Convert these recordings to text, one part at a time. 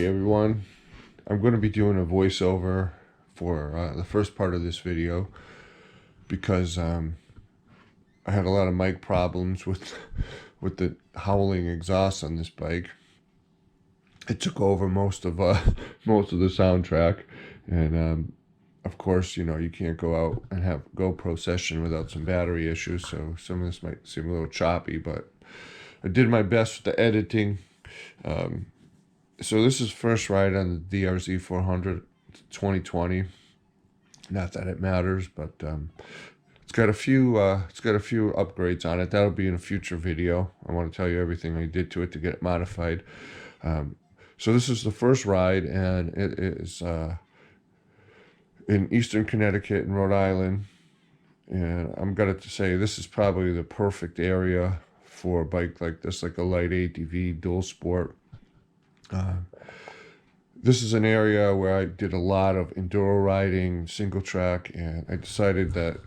everyone. I'm going to be doing a voiceover for the first part of this video because I had a lot of mic problems with the howling exhaust on this bike. It took over most of the soundtrack, and of course, you know, you can't go out and have a GoPro session without some battery issues, so some of this might seem a little choppy, but I did my best with the editing. So this is first ride on the DRz400 2020. Not that it matters, but it's got a few upgrades on it. That'll be in a future video. I want to tell you everything I did to it to get it modified. So this is the first ride, and it is in Eastern Connecticut and Rhode Island. And I'm gonna say this is probably the perfect area for a bike like this, like a light ATV dual sport. This is an area where I did a lot of enduro riding, single track, and I decided that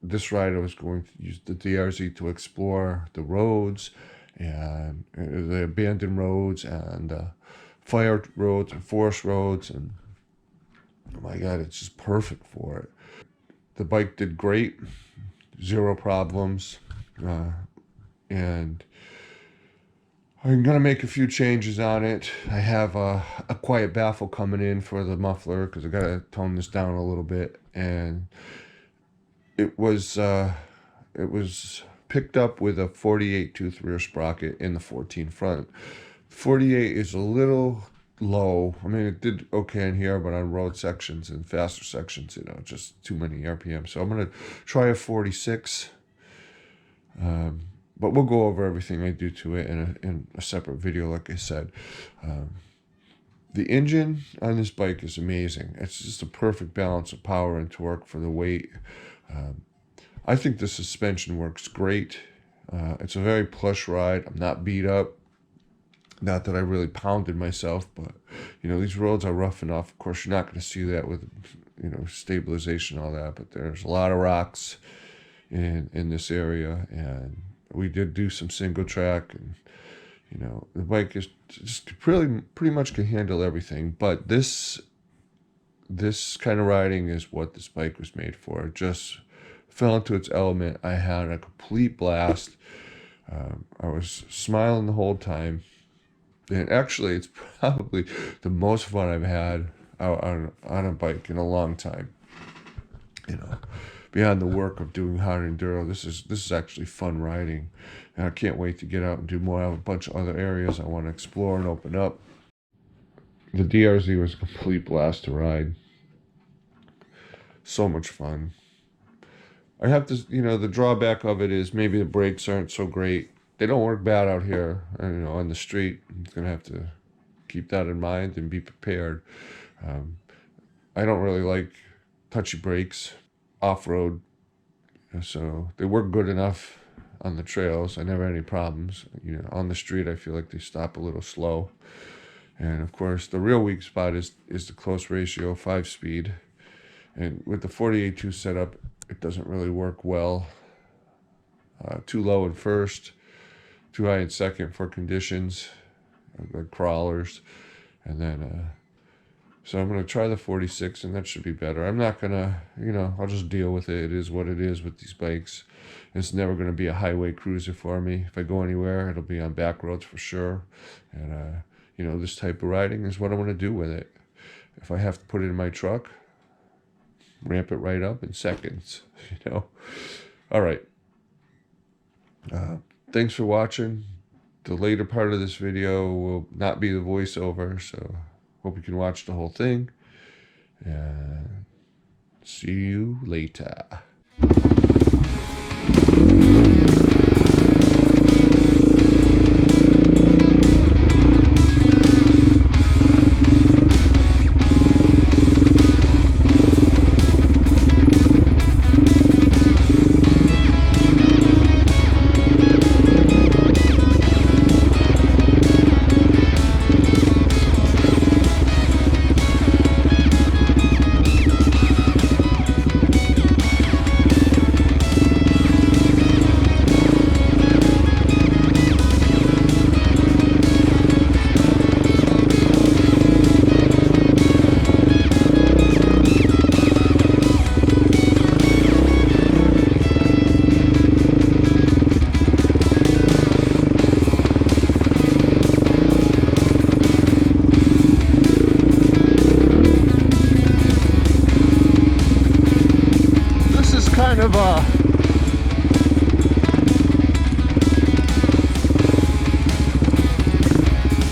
this ride I was going to use the DRZ to explore the roads and the abandoned roads and fire roads and forest roads, and oh my god, it's just perfect for it. The bike did great, zero problems, and I'm going to make a few changes on it. I have a quiet baffle coming in for the muffler because I got to tone this down a little bit. And it was picked up with a 48 tooth rear sprocket in the 14 front. 48 is a little low. I mean, it did okay in here, but on road sections and faster sections, you know, just too many RPM. So I'm going to try a 46. But we'll go over everything I do to it in a separate video, like I said. The engine on this bike is amazing. It's just a perfect balance of power and torque for the weight. I think the suspension works great. It's a very plush ride. I'm not beat up. Not that I really pounded myself, but, you know, these roads are rough enough. Of course, you're not going to see that with, you know, stabilization and all that, but there's a lot of rocks in this area, and we did do some single track, and you know, the bike is just pretty much can handle everything. But this kind of riding is what this bike was made for. It just fell into its element. I had a complete blast. I was smiling the whole time, and actually, it's probably the most fun I've had out on a bike in a long time. You know, beyond the work of doing hard enduro, this is actually fun riding, and I can't wait to get out and do more. I have a bunch of other areas I want to explore and open up. The DRZ was a complete blast to ride. So much fun. I have to, you know, the drawback of it is maybe the brakes aren't so great. They don't work bad out here, you know, on the street. I'm gonna have to keep that in mind and be prepared. I don't really like touchy brakes off-road, so they work good enough on the trails. I never had any problems. You know, on the street I feel like they stop a little slow. And of course the real weak spot is the close ratio 5-speed, and with the 48.2 setup it doesn't really work well. Too low in first, too high in second for conditions like crawlers, and then so I'm going to try the 46, and that should be better. I'm not going to, you know, I'll just deal with it. It is what it is with these bikes. It's never going to be a highway cruiser for me. If I go anywhere, it'll be on back roads for sure. And, you know, this type of riding is what I want to do with it. If I have to put it in my truck, ramp it right up in seconds, you know. All right. Thanks for watching. The later part of this video will not be the voiceover, so hope you can watch the whole thing, and see you later.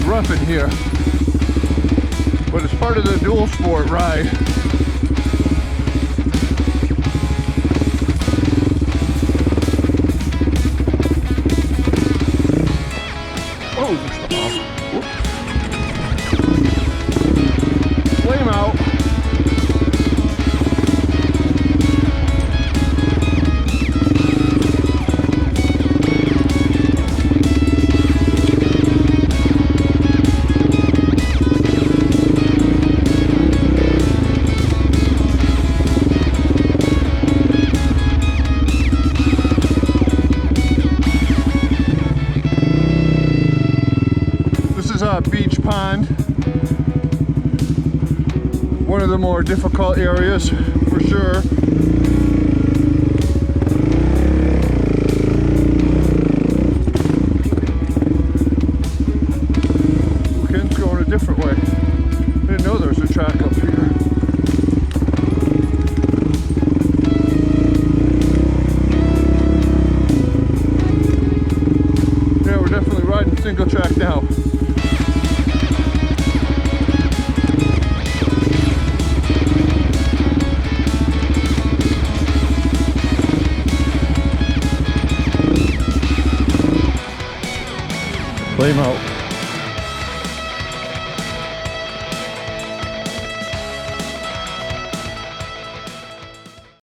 rough in here, but it's part of the dual sport ride. Oh, flame out. Beach pond, one of the more difficult areas for sure. Ken's going a different way. I didn't know there was a track up here. Yeah, we're definitely riding single track now. Flame out.